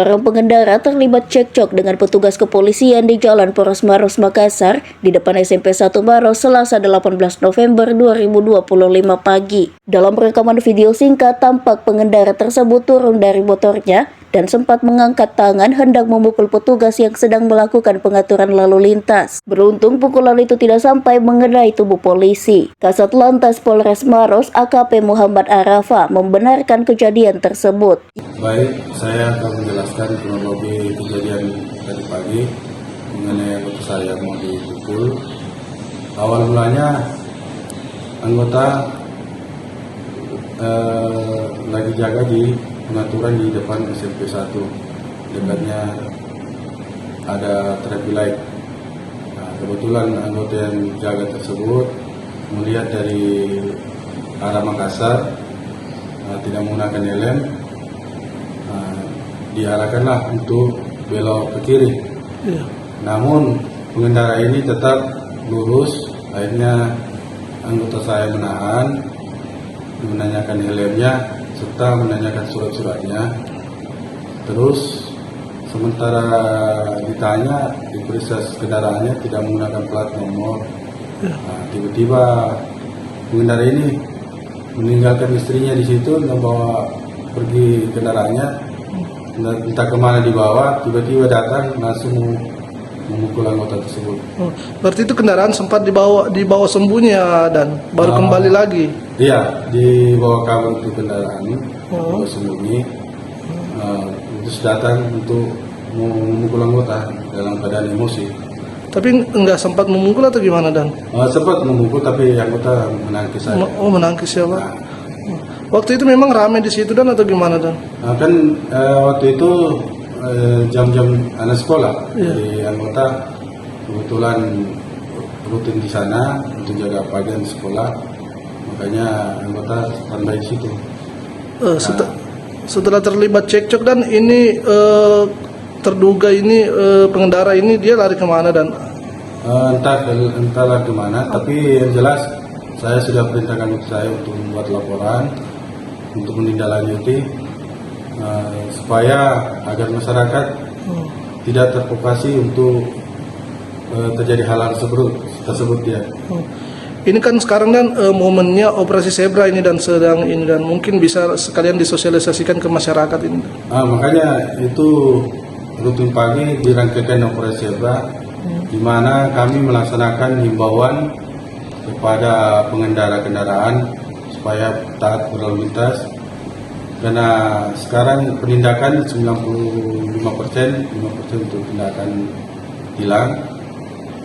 Seorang pengendara terlibat cekcok dengan petugas kepolisian di Jalan Poros Maros, Makassar di depan SMP 1 Maros Selasa 18 November 2025 pagi. Dalam rekaman video singkat, tampak pengendara tersebut turun dari motornya dan sempat mengangkat tangan hendak memukul petugas yang sedang melakukan pengaturan lalu lintas. Beruntung pukulan itu tidak sampai mengenai tubuh polisi. Kasat Lantas Polres Maros AKP Muhammad Arafa membenarkan kejadian tersebut. Baik, saya akan menjelaskan kronologi kejadian tadi pagi mengenai anggota saya mau dipukul. Awal mulanya anggota lagi jaga di pengaturan di depan SMP 1. Dekatnya ada traffic light. Nah, kebetulan anggota yang jaga tersebut melihat dari arah Makassar tidak menggunakan helm. Diarahkanlah untuk belok ke kiri. Namun pengendara ini tetap lurus. Akhirnya anggota saya menahan, menanyakan helmnya serta menanyakan surat-suratnya. Terus sementara ditanya, diperiksa kendaraannya tidak menggunakan plat nomor. Tiba-tiba pengendara ini meninggalkan istrinya di situ, membawa pergi kendaraannya. Entah kemana dibawa, tiba-tiba datang langsung memukul anggota tersebut. Berarti itu kendaraan sempat dibawa sembunyi ya, dan baru kembali lagi? Iya, dibawa kabur itu kendaraan, dibawa sembunyi. Terus datang untuk memukul anggota dalam keadaan emosi. Tapi enggak sempat memukul atau gimana, Dan? Sempat memukul, tapi anggota menangkis saja. Menangkis siapa? Waktu itu memang ramai di situ, Dan, atau gimana, Dan? Waktu itu jam-jam anak sekolah. Jadi anggota kebetulan rutin di sana untuk jaga pagi di sekolah, makanya anggota standby di situ. Setelah terlibat cekcok, Dan, ini terduga ini pengendara ini dia lari kemana, Dan? Entahlah kemana, tapi yang jelas saya sudah perintahkan saya untuk membuat laporan untuk menindaklanjuti supaya agar masyarakat tidak terprovokasi untuk terjadi hal tersebut ya. Ini kan sekarang, Dan, momennya operasi zebra ini dan sedang ini, dan mungkin bisa sekalian disosialisasikan ke masyarakat ini. Makanya itu rutin pagi dirangkaikan operasi zebra, di mana kami melaksanakan himbauan kepada pengendara kendaraan supaya taat berlalu lintas, karena sekarang penindakan 95%, 5% untuk tindakan hilang.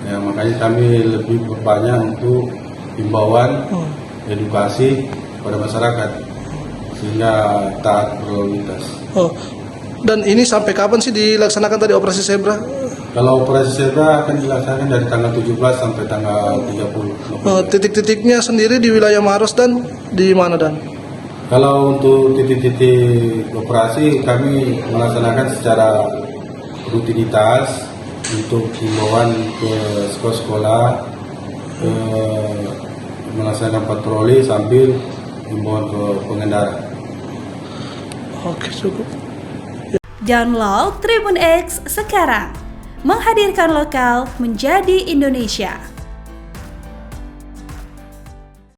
Ya, makanya kami lebih berbanyak untuk himbauan, edukasi pada masyarakat sehingga taat berlalu lintas. Dan ini sampai kapan sih dilaksanakan tadi operasi zebra? Kalau operasi zebra akan dilaksanakan dari tanggal 17 sampai tanggal 30. Titik-titiknya sendiri di wilayah Maros, Dan, di mana, Dan? Kalau untuk titik-titik operasi kami melaksanakan secara rutinitas untuk himbauan ke sekolah-sekolah, melaksanakan patroli sambil himbauan ke pengendara. Oke, cukup. Download Tribun X sekarang, menghadirkan lokal menjadi Indonesia.